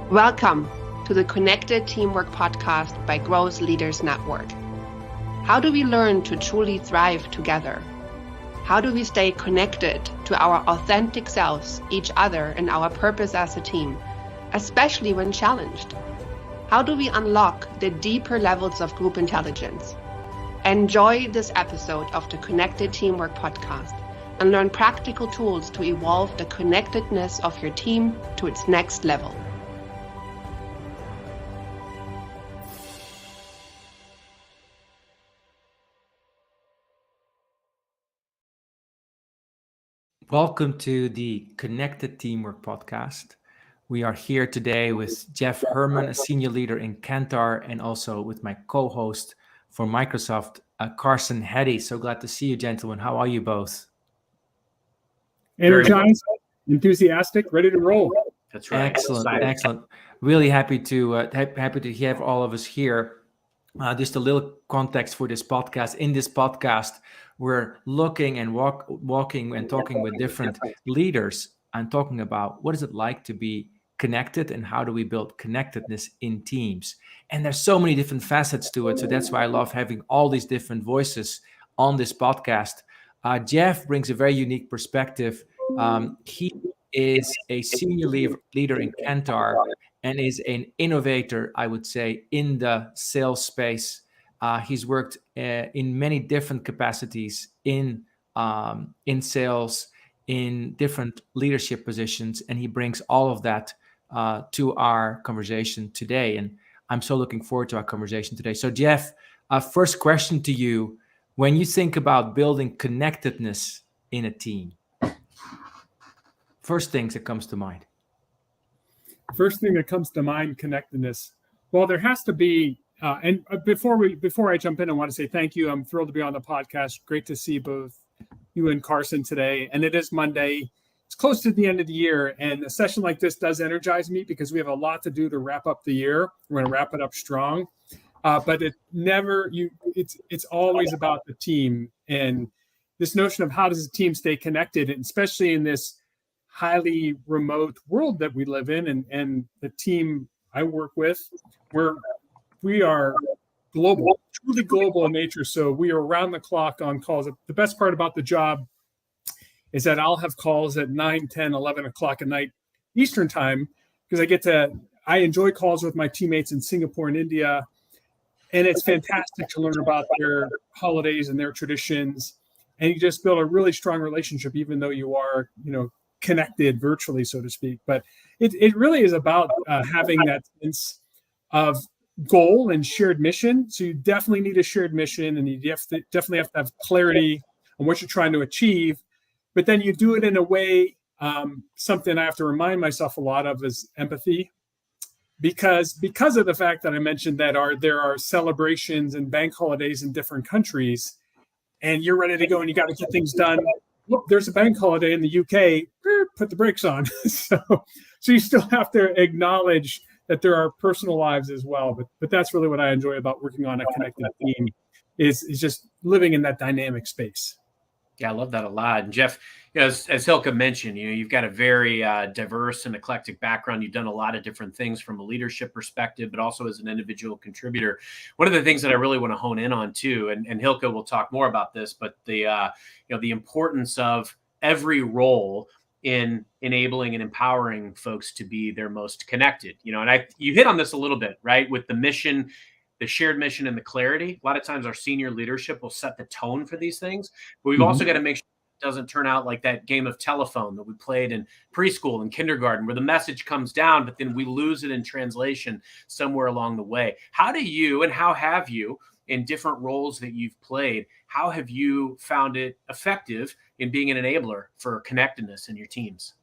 Welcome to the Connected Teamwork Podcast by Growth Leaders Network. How do we learn to truly thrive together? How do we stay connected to our authentic selves, each other, and our purpose as a team, especially when challenged? How do we unlock the deeper levels of group intelligence? Enjoy this episode of the Connected Teamwork Podcast and learn practical tools to evolve the connectedness of your team to its next level. Welcome to the Connected Teamwork Podcast. We are here today with Jeff Herman, a senior leader in Kantar, and also with my co-host for Microsoft, Carson Heddy. So glad to see you, gentlemen. How are you both? Energized, enthusiastic, ready to roll. That's right. Excellent. Really happy to have all of us here. Just a little context for this podcast. In this podcast, we're looking and walking and talking with different leaders and talking about what is it like to be connected and how do we build connectedness in teams. And there's so many different facets to it. So that's why I love having all these different voices on this podcast. Jeff brings a very unique perspective. He is a senior leader in Kantar and is an innovator, I would say, in the sales space. He's worked in many different capacities in sales, in different leadership positions, and he brings all of that to our conversation today. And I'm so looking forward to our conversation today. So, Jeff, first question to you: when you think about building connectedness in a team, first things that comes to mind. First thing that comes to mind, connectedness. Well, there has to be, and before I jump in, I want to say thank you. I'm thrilled to be on the podcast. Great to see both you and Carson today. And it is Monday. It's close to the end of the year, and a session like this does energize me because we have a lot to do to wrap up the year. We're going to wrap it up strong, but it's always about the team and this notion of how does a team stay connected, and especially in this highly remote world that we live in, and the team I work with, we are global, truly global in nature. So we are around the clock on calls. The best part about the job is that I'll have calls at 9, 10, 11 o'clock at night Eastern time, because I enjoy calls with my teammates in Singapore and India. And it's fantastic to learn about their holidays and their traditions. And you just build a really strong relationship, even though you are, connected virtually, so to speak. But it really is about having that sense of goal and shared mission. So you definitely need a shared mission, and you definitely have to have clarity on what you're trying to achieve. But then you do it in a way, something I have to remind myself a lot of is empathy. Because of the fact that I mentioned that there are celebrations and bank holidays in different countries, and you're ready to go and you got to get things done. Look, there's a bank holiday in the UK, put the brakes on. So you still have to acknowledge that there are personal lives as well. But that's really what I enjoy about working on a connected team is just living in that dynamic space. Yeah, I love that a lot. And Jeff, as Hilke mentioned, you've got a very diverse and eclectic background. You've done a lot of different things from a leadership perspective, but also as an individual contributor. One of the things that I really want to hone in on too, and Hilke will talk more about this, but the importance of every role in enabling and empowering folks to be their most connected. And you hit on this a little bit, right? With the mission, the shared mission, and the clarity. A lot of times our senior leadership will set the tone for these things, but we've also got to make sure it doesn't turn out like that game of telephone that we played in preschool and kindergarten, where the message comes down, but then we lose it in translation somewhere along the way. How have you, in different roles that you've played, how have you found it effective in being an enabler for connectedness in your teams?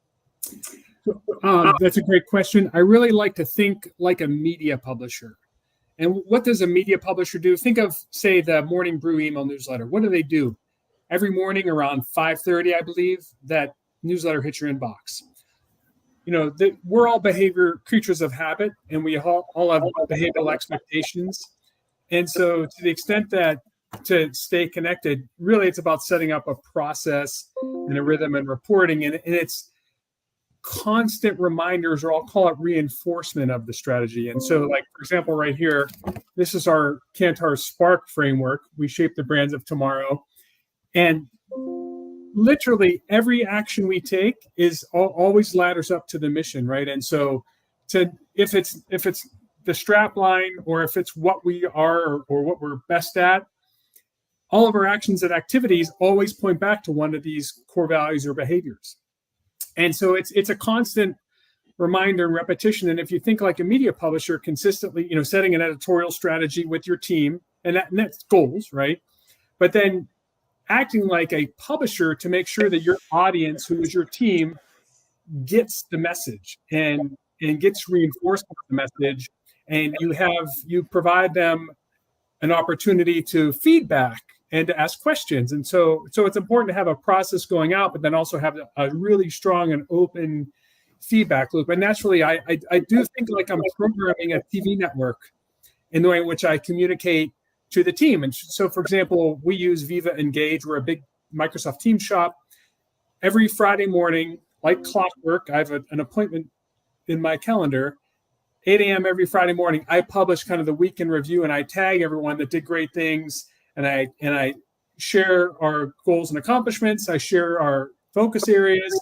That's a great question. I really like to think like a media publisher. And what does a media publisher do? Think of, say, the Morning Brew email newsletter. What do they do? Every morning around 5:30, I believe, that newsletter hits your inbox. We're all creatures of habit, and we all have behavioral expectations. And so to the extent that to stay connected, really it's about setting up a process and a rhythm and reporting. And it's constant reminders, or I'll call it reinforcement of the strategy. And so, like, for example, right here, this is our Kantar Spark framework. We shape the brands of tomorrow. And literally every action we take is always ladders up to the mission, right? And so if it's the strap line, or if it's what we are or what we're best at, all of our actions and activities always point back to one of these core values or behaviors. And so it's a constant reminder and repetition. And if you think like a media publisher, consistently, setting an editorial strategy with your team, and that's goals, right? But then acting like a publisher to make sure that your audience, who is your team, gets the message and gets reinforced with the message, and you provide them an opportunity to feedback and to ask questions. And so it's important to have a process going out, but then also have a really strong and open feedback loop. And naturally, I do think like I'm programming a TV network in the way in which I communicate to the team. And so, for example, we use Viva Engage. We're a big Microsoft Teams shop. Every Friday morning, like clockwork, I have an appointment in my calendar. 8 a.m. every Friday morning, I publish kind of the week in review, and I tag everyone that did great things. And I share our goals and accomplishments. I share our focus areas.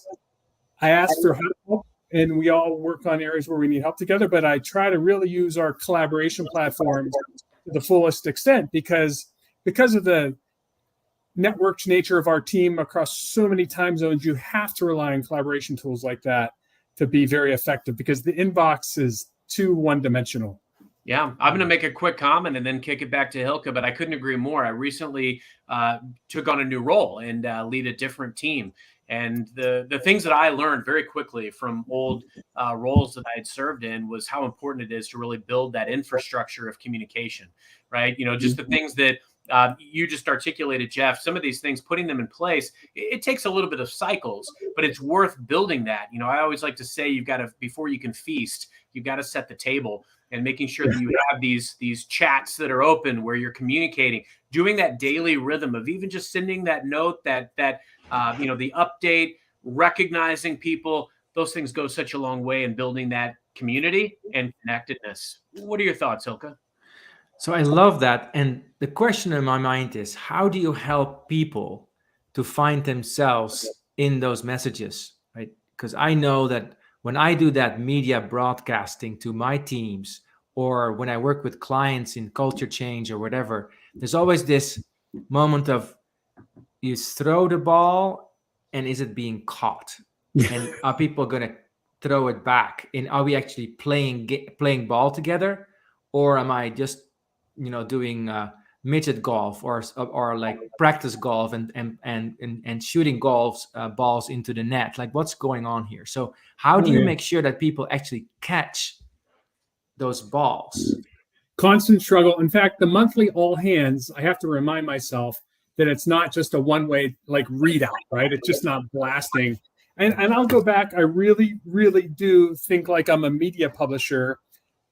I ask for help, and we all work on areas where we need help together. But I try to really use our collaboration platforms to the fullest extent, because of the networked nature of our team across so many time zones. You have to rely on collaboration tools like that to be very effective, because the inbox is too one-dimensional. Yeah, I'm going to make a quick comment and then kick it back to Hilke, but I couldn't agree more. I recently took on a new role and lead a different team. And the things that I learned very quickly from old roles that I had served in was how important it is to really build that infrastructure of communication, right? Just the things that you just articulated, Jeff, some of these things, putting them in place, it takes a little bit of cycles, but it's worth building that. I always like to say, you've got to, before you can feast, you've got to set the table. And making sure that you have these chats that are open where you're communicating, doing that daily rhythm of even just sending that note, that the update, recognizing people, those things go such a long way in building that community and connectedness. What are your thoughts, Hilke? So I love that. And the question in my mind is, how do you help people to find themselves in those messages, right? Because I know that when I do that media broadcasting to my teams, or when I work with clients in culture change or whatever, there's always this moment of, you throw the ball and is it being caught? And are people going to throw it back? And are we actually playing ball together? Or am I just, doing midget golf or like practice golf and shooting balls into the net? Like, what's going on here? So how do you make sure that people actually catch those balls? Constant struggle. In fact, the monthly all hands, I have to remind myself that it's not just a one-way like readout, right? It's just not blasting. And I'll go back. I really, really do think like I'm a media publisher.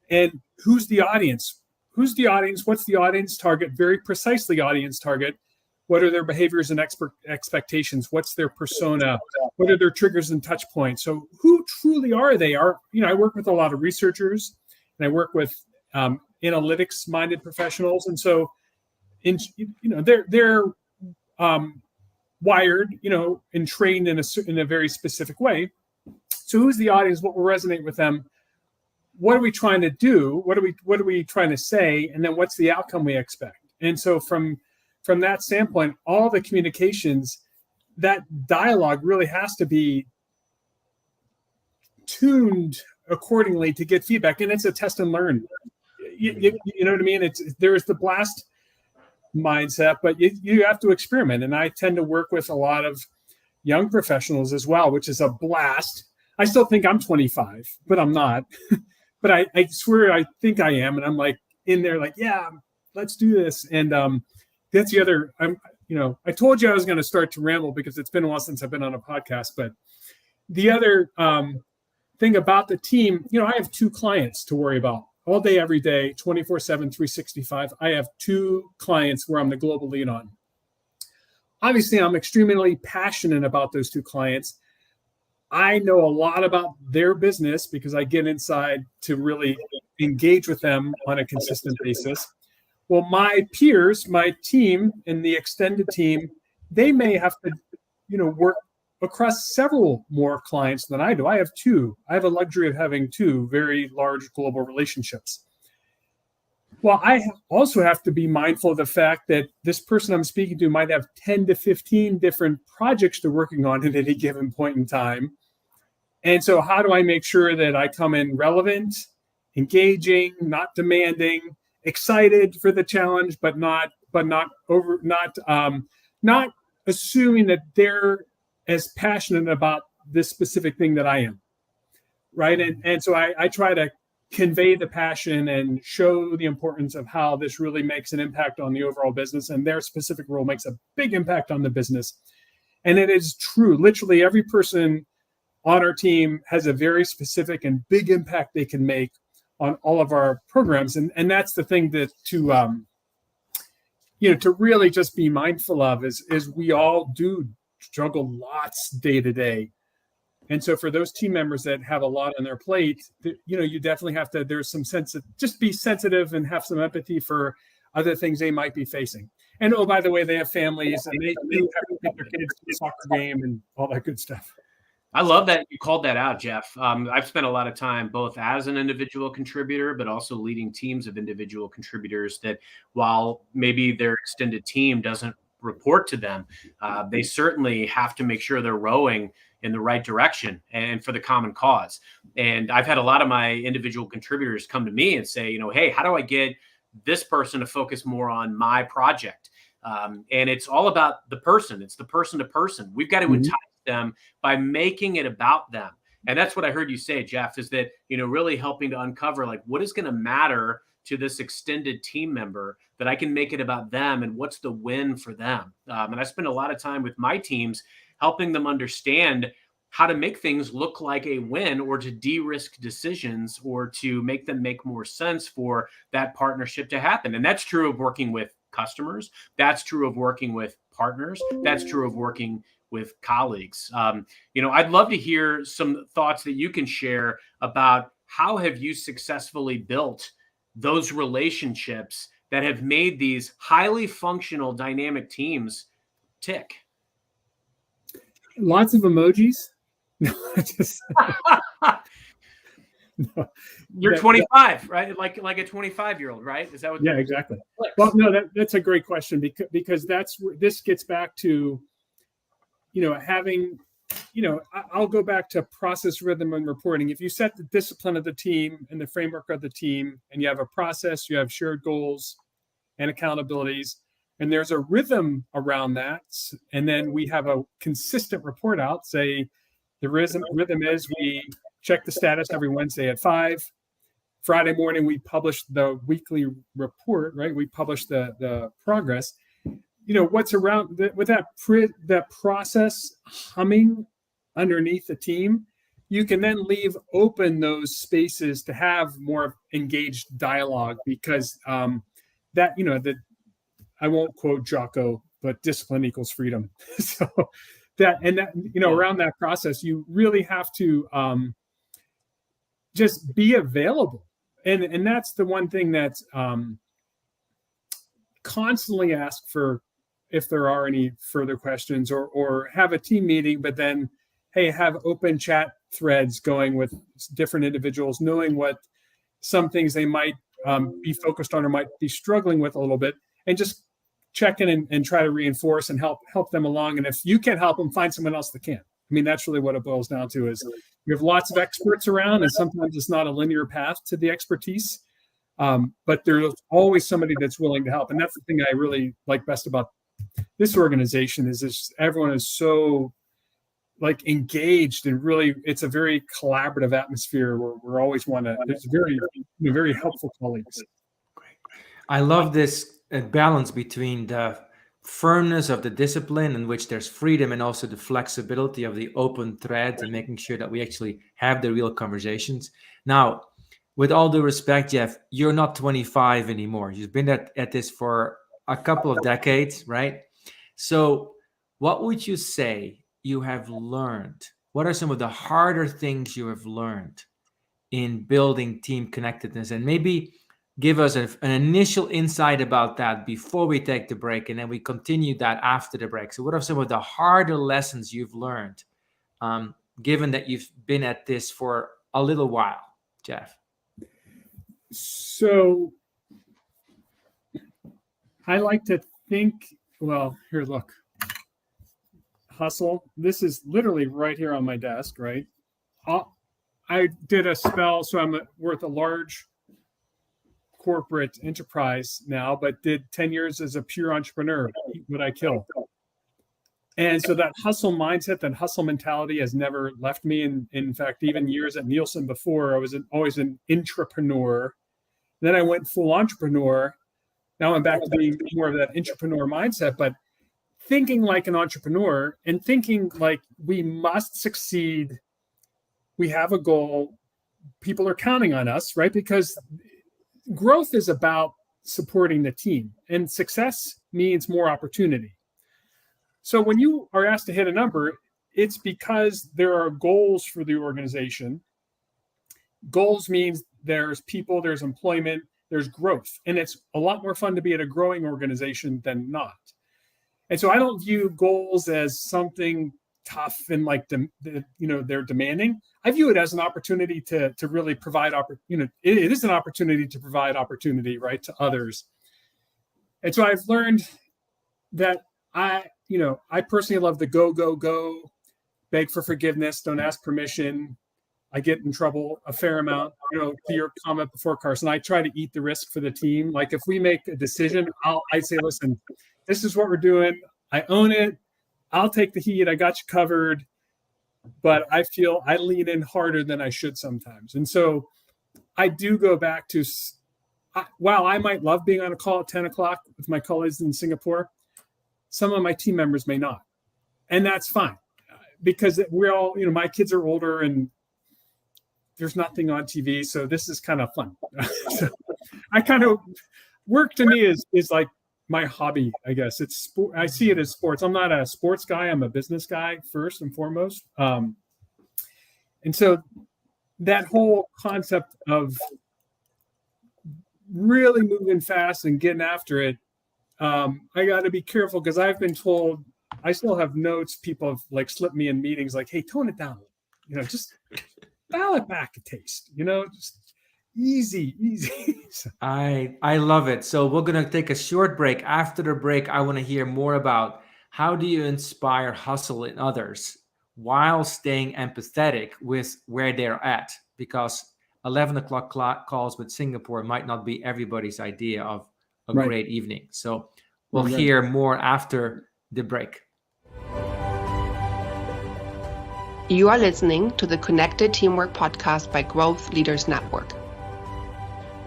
And who's the audience? Who's the audience? What's the audience target? Very precisely audience target. What are their behaviors and expectations? What's their persona? What are their triggers and touch points? So who truly are they? I work with a lot of researchers, and I work with analytics-minded professionals, and so they're wired, and trained in a very specific way. So who's the audience? What will resonate with them? What are we trying to do? What are we trying to say? And then what's the outcome we expect? And so from that standpoint, all the communications, that dialogue really has to be tuned accordingly to get feedback. And it's a test and learn. You know what I mean? There's the blast mindset, but you have to experiment. And I tend to work with a lot of young professionals as well, which is a blast. I still think I'm 25, but I'm not. But I swear I think I am. And I'm like in there like, yeah, let's do this. And that's the other, I told you I was going to start to ramble because it's been a while since I've been on a podcast. But the other thing about the team, I have 2 clients to worry about. all day, every day, 24/7, 365. I have 2 clients where I'm the global lead on. Obviously, I'm extremely passionate about those 2 clients. I know a lot about their business because I get inside to really engage with them on a consistent basis. Well, my peers, my team and the extended team, they may have to, work across several more clients than I do. I have 2. I have a luxury of having 2 very large global relationships. Well, I also have to be mindful of the fact that this person I'm speaking to might have 10 to 15 different projects they're working on at any given point in time. And so how do I make sure that I come in relevant, engaging, not demanding, excited for the challenge, but not assuming that they're as passionate about this specific thing that I am, right? And so I try to convey the passion and show the importance of how this really makes an impact on the overall business, and their specific role makes a big impact on the business. And it is true. Literally every person on our team has a very specific and big impact they can make on all of our programs. And that's the thing that to really just be mindful of is we all do juggle lots day to day. And so for those team members that have a lot on their plate, you definitely have to, there's some sense of just be sensitive and have some empathy for other things they might be facing. And oh, by the way, they have families and they do have to get their kids to the soccer game and all that good stuff. I love that you called that out, Jeff. I've spent a lot of time both as an individual contributor, but also leading teams of individual contributors that while maybe their extended team doesn't report to them, they certainly have to make sure they're rowing in the right direction and for the common cause. And I've had a lot of my individual contributors come to me and say, hey, how do I get this person to focus more on my project? And it's all about the person. It's the person to person. We've got to entice them by making it about them. And that's what I heard you say, Jeff, is that, really helping to uncover like what is going to matter to this extended team member that I can make it about them and what's the win for them. And I spend a lot of time with my teams helping them understand how to make things look like a win or to de-risk decisions or to make them make more sense for that partnership to happen. And that's true of working with customers. That's true of working with partners. That's true of working with colleagues. I'd love to hear some thoughts that you can share about how have you successfully built those relationships that have made these highly functional dynamic teams tick. Lots of emojis. No, no. You're 25, right? Like a 25-year-old, right? Is that what? Yeah, exactly. Well, no, that's a great question because that's where this gets back to, having, I'll go back to process, rhythm, and reporting. If you set the discipline of the team and the framework of the team, and you have a process, you have shared goals and accountabilities, and there's a rhythm around that, and then we have a consistent report out, say the rhythm is we check the status every Wednesday at 5. Friday morning, we publish the weekly report, right? We publish the progress. What's around with that process humming underneath the team, you can then leave open those spaces to have more engaged dialogue because that I won't quote Jocko, but discipline equals freedom. So around that process, you really have to just be available. And that's the one thing that's constantly asked for if there are any further questions or have a team meeting, but then, hey, have open chat threads going with different individuals, knowing what some things they might be focused on or might be struggling with a little bit, and just check in and try to reinforce and help them along. And if you can't help them, find someone else that can. I mean, that's really what it boils down to is we have lots of experts around, and sometimes it's not a linear path to the expertise. But there's always somebody that's willing to help. And that's the thing I really like best about this organization is everyone is so engaged and really it's a very collaborative atmosphere where we're always there's very, very helpful colleagues. I love this balance between the firmness of the discipline in which there's freedom and also the flexibility of the open thread and making sure that we actually have the real conversations. Now, with all due respect, Jeff, you're not 25 anymore. You've been at this for a couple of decades, right? So what would you say you have learned? What are some of the harder things you have learned in building team connectedness? And maybe give us an initial insight about that before we take the break, and then we continue that after the break. So what are some of the harder lessons you've learned, given that you've been at this for a little while, Jeff? So I like to think, well, here, look, hustle. This is literally right here on my desk, right? I did a spell, so I'm worth a large corporate enterprise now, but did 10 years as a pure entrepreneur. Eat what I kill. And so that hustle mindset, that hustle mentality has never left me. And in fact, even years at Nielsen before, I was always an intrapreneur. Then I went full entrepreneur. Now I'm back to being more of that entrepreneur mindset, but thinking like an entrepreneur and thinking like we must succeed. We have a goal. People are counting on us, right? Because growth is about supporting the team, and success means more opportunity. So when you are asked to hit a number, it's because there are goals for the organization. Goals means there's people, there's employment, there's growth. And it's a lot more fun to be at a growing organization than not. And so I don't view goals as something tough and like, they're demanding. I view it as an opportunity to really provide, it is an opportunity to provide opportunity, right, to others. And so I've learned that I personally love the go, beg for forgiveness, don't ask permission. I get in trouble a fair amount, to your comment before, Carson. I try to eat the risk for the team. Like if we make a decision, I say, listen, this is what we're doing. I own it. I'll take the heat. I got you covered. But I feel I lean in harder than I should sometimes. And so I do go back to, while I might love being on a call at 10 o'clock with my colleagues in Singapore, some of my team members may not. And that's fine because we're all, my kids are older and there's nothing on TV. So this is kind of fun. So I kind of, work to me is like my hobby, I guess. It's sport. I see it as sports. I'm not a sports guy. I'm a business guy first and foremost. And so that whole concept of really moving fast and getting after it, I got to be careful because I've been told, I still have notes. People have like slipped me in meetings like, hey, tone it down. Just dial it back a taste, just easy. So. I love it. So we're going to take a short break. After the break, I want to hear more about how do you inspire hustle in others while staying empathetic with where they're at, because 11 o'clock calls with Singapore might not be everybody's idea of a great evening. So we'll hear more after the break. You are listening to the Connected Teamwork podcast by Growth Leaders Network.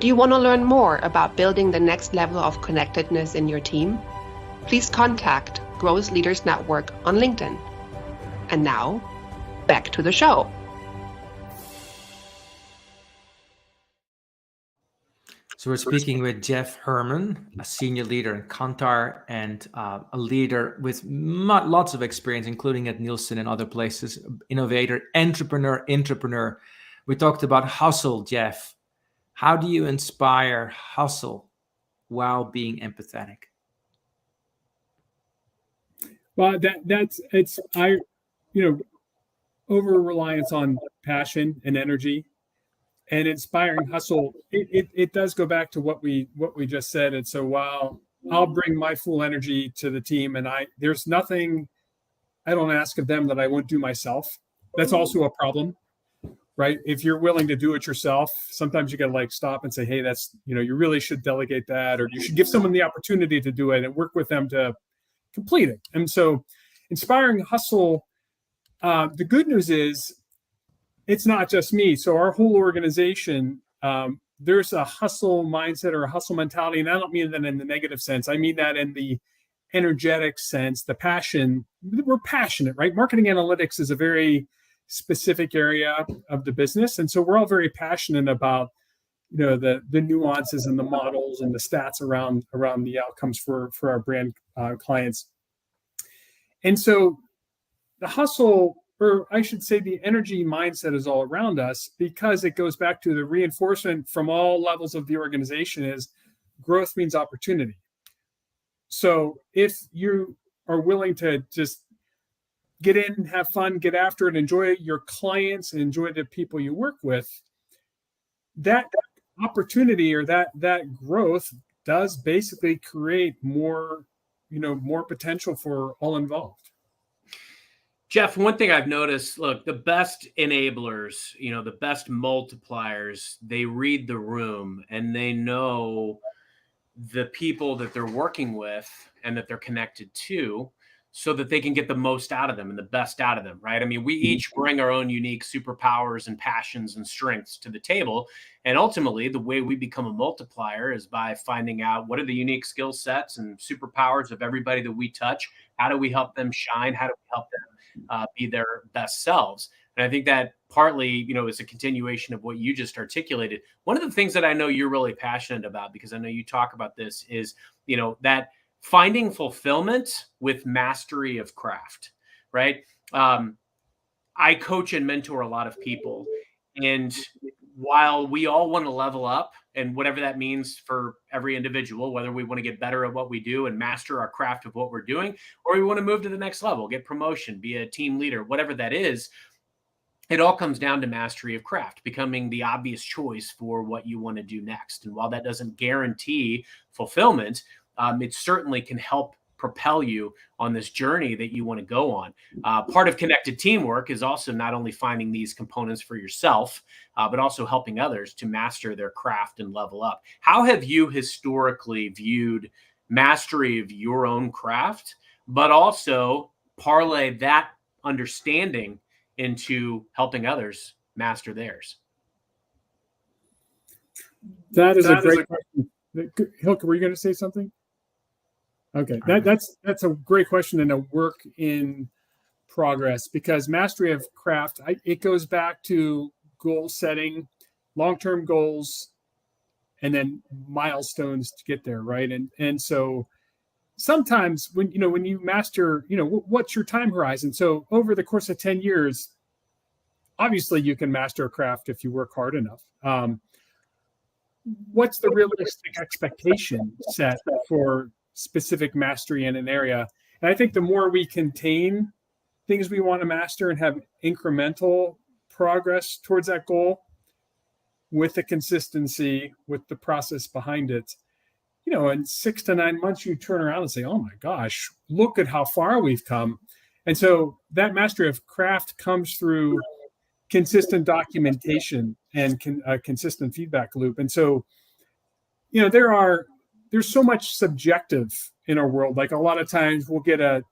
Do you want to learn more about building the next level of connectedness in your team? Please contact Growth Leaders Network on LinkedIn. And now, back to the show. So we're speaking with Jeff Herman, a senior leader in Kantar and a leader with lots of experience, including at Nielsen and other places, innovator, entrepreneur. We talked about hustle, Jeff. How do you inspire hustle while being empathetic? Well, over reliance on passion and energy. And inspiring hustle, it does go back to what we just said. And so while I'll bring my full energy to the team, and there's nothing I don't ask of them that I won't do myself. That's also a problem, right? If you're willing to do it yourself, sometimes you got to stop and say, hey, that's, you really should delegate that, or you should give someone the opportunity to do it and work with them to complete it. And so inspiring hustle, the good news is, it's not just me. So our whole organization, there's a hustle mindset or a hustle mentality. And I don't mean that in the negative sense. I mean that in the energetic sense, the passion. We're passionate, right? Marketing analytics is a very specific area of the business. And so we're all very passionate about the nuances and the models and the stats around the outcomes for our brand clients. And so the hustle, or I should say the energy mindset, is all around us, because it goes back to the reinforcement from all levels of the organization is growth means opportunity. So if you are willing to just get in, have fun, get after it, enjoy your clients and enjoy the people you work with, that opportunity or that growth does basically create more potential for all involved. Jeff, one thing I've noticed, look, the best enablers, the best multipliers, they read the room and they know the people that they're working with and that they're connected to, so that they can get the most out of them and the best out of them, right? I mean, we each bring our own unique superpowers and passions and strengths to the table. And ultimately, the way we become a multiplier is by finding out what are the unique skill sets and superpowers of everybody that we touch. How do we help them shine? How do we help them be their best selves? And I think that partly, is a continuation of what you just articulated. One of the things that I know you're really passionate about, because I know you talk about this, is, that finding fulfillment with mastery of craft, right? I coach and mentor a lot of people. And while we all want to level up, and whatever that means for every individual, whether we want to get better at what we do and master our craft of what we're doing, or we want to move to the next level, get promotion, be a team leader, whatever that is, it all comes down to mastery of craft, becoming the obvious choice for what you want to do next. And while that doesn't guarantee fulfillment, it certainly can help propel you on this journey that you want to go on. Part of connected teamwork is also not only finding these components for yourself, but also helping others to master their craft and level up. How have you historically viewed mastery of your own craft, but also parlay that understanding into helping others master theirs? That is a great question. Hilke, were you going to say something? Okay, that's a great question and a work in progress, because mastery of craft, it goes back to goal setting, long-term goals, and then milestones to get there, right? And so sometimes when you master, what's your time horizon? So over the course of 10 years, obviously you can master a craft if you work hard enough. What's the realistic expectation set for specific mastery in an area? And I think the more we contain things we want to master and have incremental progress towards that goal with the consistency, with the process behind it, in 6 to 9 months, you turn around and say, oh my gosh, look at how far we've come. And so that mastery of craft comes through consistent documentation and a consistent feedback loop. And so, there's so much subjective in our world. Like a lot of times we'll get an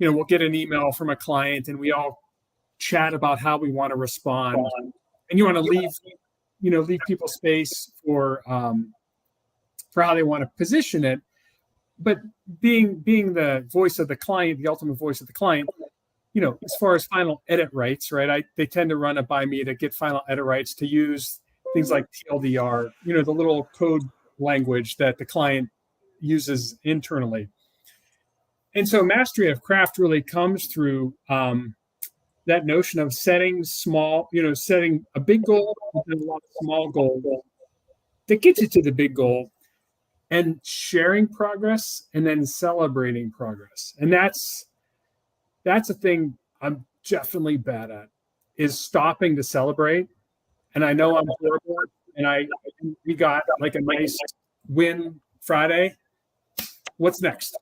email from a client and we all chat about how we want to respond, and you want to leave people space for how they want to position it. But being the voice of the client, the ultimate voice of the client, as far as final edit rights, right? They tend to run it by me to get final edit rights to use things like TLDR, the little code language that the client uses internally. And so mastery of craft really comes through that notion of setting a big goal and a lot of small goals that gets you to the big goal, and sharing progress and then celebrating progress. And that's a thing I'm definitely bad at, is stopping to celebrate. And I know I'm horrible, and we got like a nice win Friday. What's next?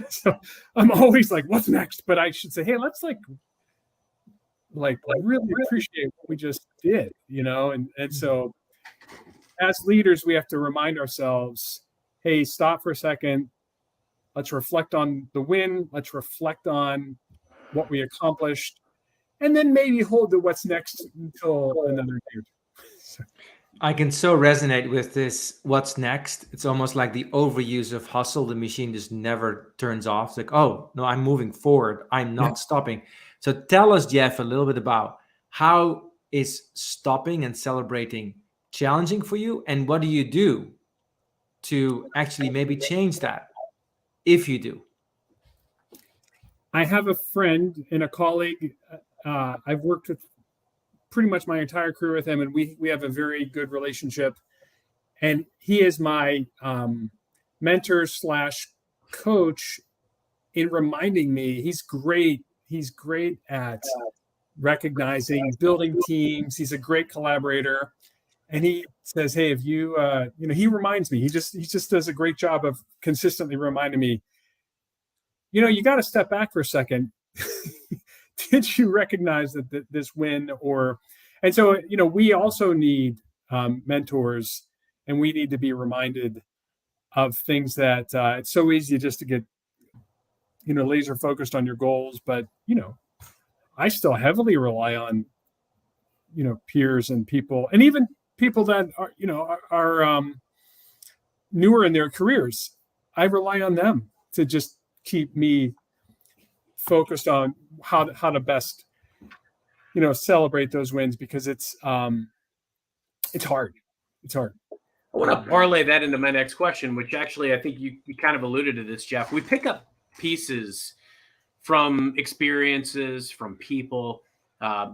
So I'm always like, what's next? But I should say, hey, let's like really appreciate what we just did, and so as leaders, we have to remind ourselves, hey, stop for a second. Let's reflect on the win. Let's reflect on what we accomplished, and then maybe hold the what's next until another year. I can so resonate with this. What's next? It's almost like the overuse of hustle. The machine just never turns off. It's like, oh no, I'm moving forward. I'm not stopping. So tell us, Jeff, a little bit about how is stopping and celebrating challenging for you? And what do you do to actually maybe change that, if you do? I have a friend and a colleague. I've worked with pretty much my entire career with him, and we have a very good relationship. And he is my mentor / coach in reminding me. He's great. He's great at recognizing, building teams. He's a great collaborator. And he says, hey, if you, he reminds me, he just does a great job of consistently reminding me, you got to step back for a second. Did you recognize that this win and so, we also need mentors, and we need to be reminded of things that it's so easy just to get, laser focused on your goals. But, I still heavily rely on, peers and people, and even people that are newer in their careers. I rely on them to just keep me focused on how to best, celebrate those wins, because it's hard. It's hard. I want to parlay that into my next question, which actually I think you kind of alluded to this, Jeff. We pick up pieces from experiences, from people,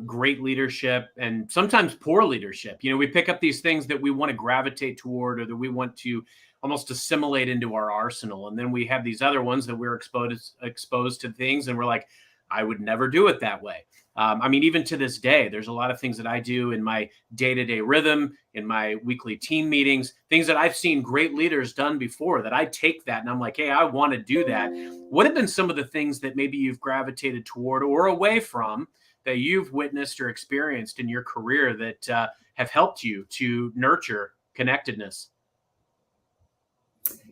great leadership, and sometimes poor leadership. We pick up these things that we want to gravitate toward, or that we want to almost assimilate into our arsenal. And then we have these other ones that we're exposed to things, and we're like, I would never do it that way. Even to this day, there's a lot of things that I do in my day-to-day rhythm, in my weekly team meetings, things that I've seen great leaders done before, that I take that and I'm like, hey, I want to do that. What have been some of the things that maybe you've gravitated toward or away from that you've witnessed or experienced in your career that have helped you to nurture connectedness?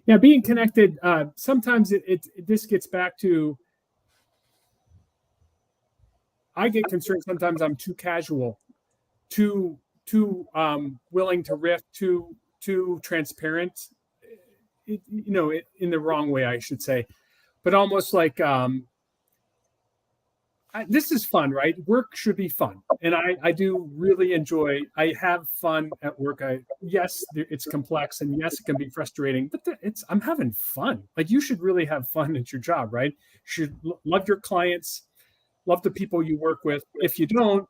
Yeah, being connected. Sometimes this gets back to, I get concerned sometimes I'm too casual, too willing to riff, too transparent, in the wrong way, I should say, but almost like this is fun, right? Work should be fun, and I do really enjoy. I have fun at work. Yes, it's complex, and yes, it can be frustrating, but I'm having fun. Like, you should really have fun at your job, right? You should love your clients. Love the people you work with. If you don't,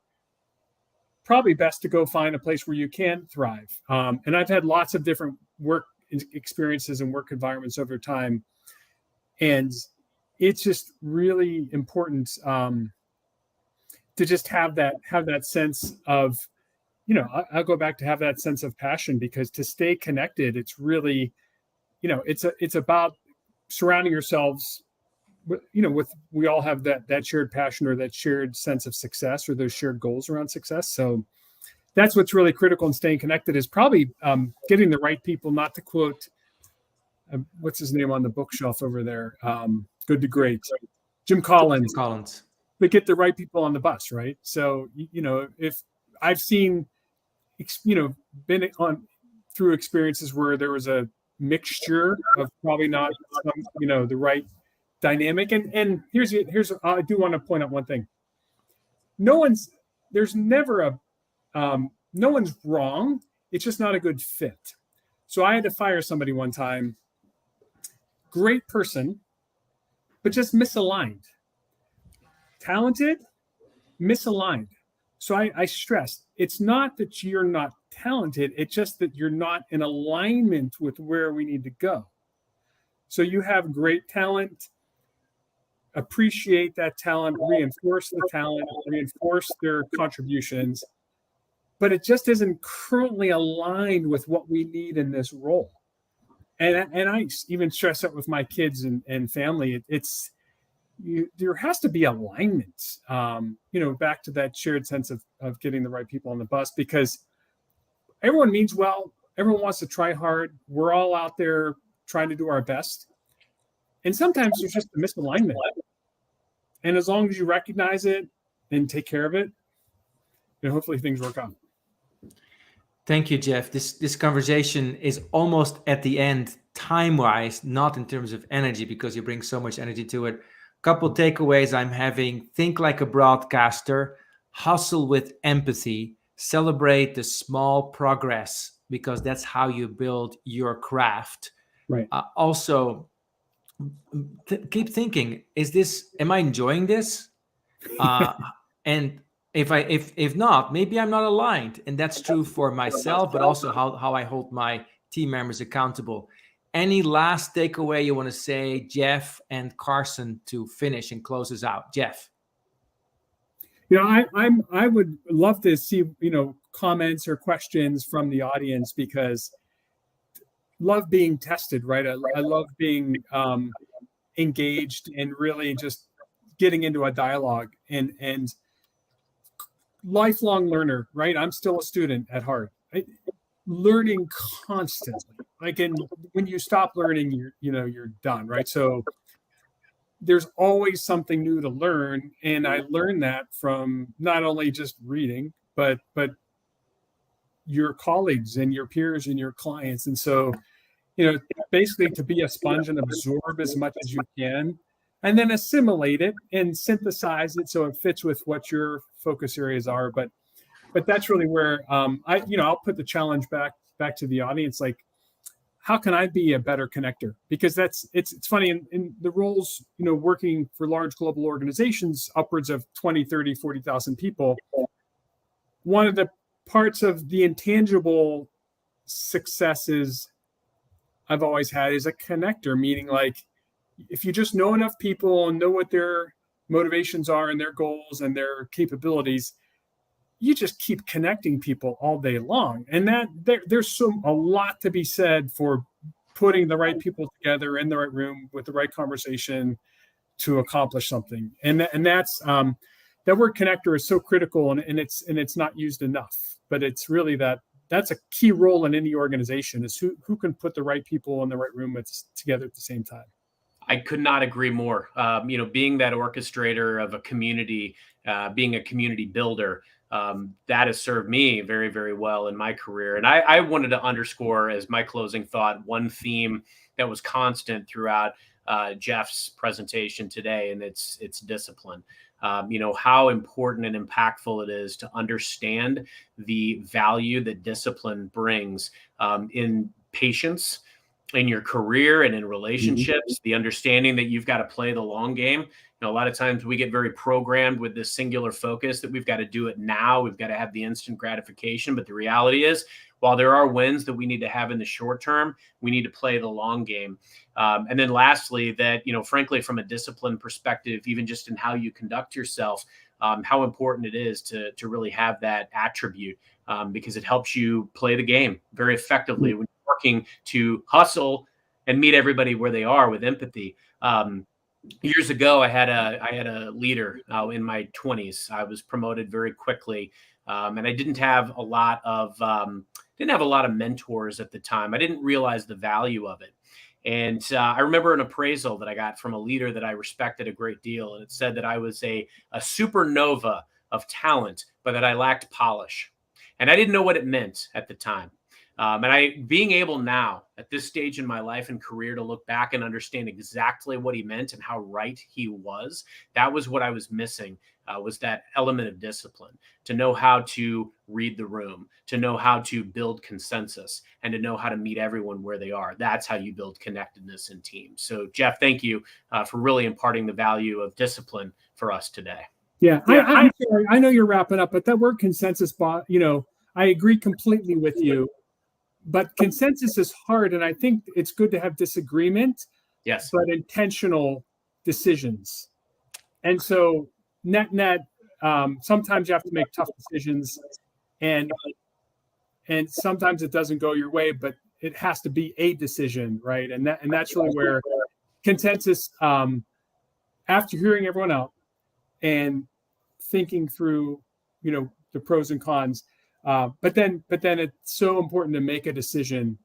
probably best to go find a place where you can thrive. And I've had lots of different work experiences and work environments over time. And it's just really important to just have that sense of, I'll go back to have that sense of passion, because to stay connected, it's really, it's about surrounding yourselves we all have that shared passion, or that shared sense of success, or those shared goals around success. So that's what's really critical in staying connected, is probably getting the right people, not to quote, what's his name on the bookshelf over there? Good to Great. Jim Collins. But get the right people on the bus, right? So, if I've seen, been through experiences where there was a mixture of probably not, the right dynamic. And here's I do want to point out one thing. No one's wrong. It's just not a good fit. So I had to fire somebody one time. Great person, but just misaligned. Talented, misaligned. So I stressed, it's not that you're not talented, it's just that you're not in alignment with where we need to go. So you have great talent, appreciate that talent, reinforce the talent, reinforce their contributions, but it just isn't currently aligned with what we need in this role. And I even stress it with my kids and family. There has to be alignment, back to that shared sense of getting the right people on the bus, because everyone means well, everyone wants to try hard. We're all out there trying to do our best. And sometimes there's just a misalignment. And as long as you recognize it and take care of it, hopefully things work out. Thank you, Jeff. This conversation is almost at the end, time-wise, not in terms of energy, because you bring so much energy to it. Couple takeaways I'm having: think like a broadcaster, hustle with empathy, celebrate the small progress, because that's how you build your craft. Right. Also, keep thinking, am I enjoying this? And if not, maybe I'm not aligned. And that's true for myself, but also how I hold my team members accountable. Any last takeaway you want to say, Jeff and Carson, to finish and close us out? Jeff. I would love to see, comments or questions from the audience, because love being tested, right? I love being engaged and really just getting into a dialogue, and lifelong learner, right? I'm still a student at heart. Learning constantly. Like, when you stop learning, you're done, right? So there's always something new to learn, and I learned that from not only just reading, but your colleagues and your peers and your clients. And so, basically to be a sponge and absorb as much as you can, and then assimilate it and synthesize it so it fits with what your focus areas are. But that's really where I'll put the challenge back to the audience. Like, how can I be a better connector? Because it's funny in the roles, working for large global organizations, upwards of 20, 30, 40,000 people. One of the parts of the intangible successes I've always had is a connector, meaning, like, if you just know enough people and know what their motivations are and their goals and their capabilities, you just keep connecting people all day long. And that there's a lot to be said for putting the right people together in the right room with the right conversation to accomplish something. And that's that word connector is so critical, and it's not used enough. But it's really that's a key role in any organization, is who can put the right people in the right room together at the same time. I could not agree more. Being that orchestrator of a community, being a community builder, that has served me very, very well in my career. And I wanted to underscore, as my closing thought, one theme that was constant throughout Jeff's presentation today, and it's discipline. How important and impactful it is to understand the value that discipline brings in patience, in your career, and in relationships. The understanding that you've got to play the long game. A lot of times we get very programmed with this singular focus that we've got to do it now. We've got to have the instant gratification. But the reality is, while there are wins that we need to have in the short term, we need to play the long game. And then lastly, that, frankly, from a discipline perspective, even just in how you conduct yourself, how important it is to really have that attribute, because it helps you play the game very effectively when you're working to hustle and meet everybody where they are with empathy. Years ago, I had a leader in my 20s. I was promoted very quickly, and I didn't have a lot of mentors at the time. I didn't realize the value of it. And I remember an appraisal that I got from a leader that I respected a great deal, and it said that I was a supernova of talent, but that I lacked polish. And I didn't know what it meant at the time. And being able now at this stage in my life and career to look back and understand exactly what he meant and how right he was, that was what I was missing, was that element of discipline, to know how to read the room, to know how to build consensus, and to know how to meet everyone where they are. That's how you build connectedness in teams. So, Jeff, thank you for really imparting the value of discipline for us today. Yeah, I'm sorry. I know you're wrapping up, but that word consensus, I agree completely with you. But consensus is hard, and I think it's good to have disagreement, yes, but intentional decisions. And so net, sometimes you have to make tough decisions, and sometimes it doesn't go your way, but it has to be a decision, right? And that's really where consensus, after hearing everyone out and thinking through, the pros and cons. But then it's so important to make a decision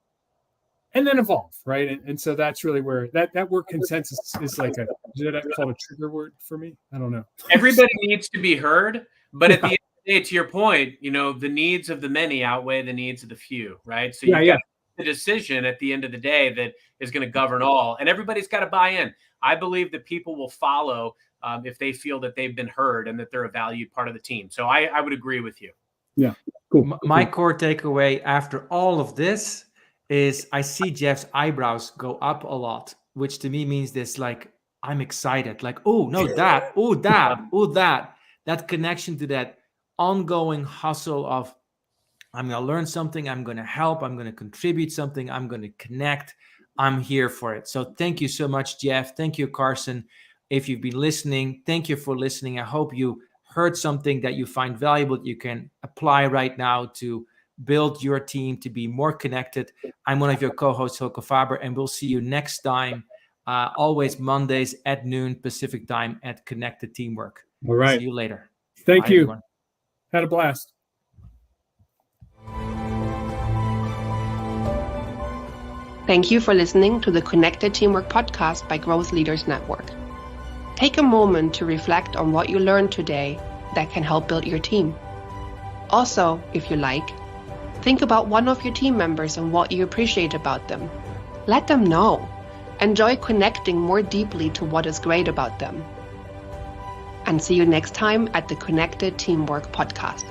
and then evolve, right? And so that's really where that word consensus is like is that called a trigger word for me? I don't know. Everybody needs to be heard, but at the end of the day, to your point, the needs of the many outweigh the needs of the few, right? So you got the decision at the end of the day that is going to govern all, and everybody's got to buy in. I believe that people will follow if they feel that they've been heard and that they're a valued part of the team. So I would agree with you. Yeah. Cool. My core takeaway after all of this is I see Jeff's eyebrows go up a lot, which to me means this, like, I'm excited. Like, oh, no, that, oh, that, oh, that connection to that ongoing hustle of I'm going to learn something, I'm going to help, I'm going to contribute something, I'm going to connect. I'm here for it. So thank you so much, Jeff. Thank you, Carson. If you've been listening, thank you for listening. I hope you heard something that you find valuable that you can apply right now to build your team to be more connected. I'm one of your co-hosts, Hilke Faber, and we'll see you next time, always Mondays at noon Pacific time at Connected Teamwork. All right. See you later. Thank Bye, you. everyone. Had a blast. Thank you for listening to the Connected Teamwork podcast by Growth Leaders Network. Take a moment to reflect on what you learned today that can help build your team. Also, if you like, think about one of your team members and what you appreciate about them. Let them know. Enjoy connecting more deeply to what is great about them. And see you next time at the Connected Teamwork podcast.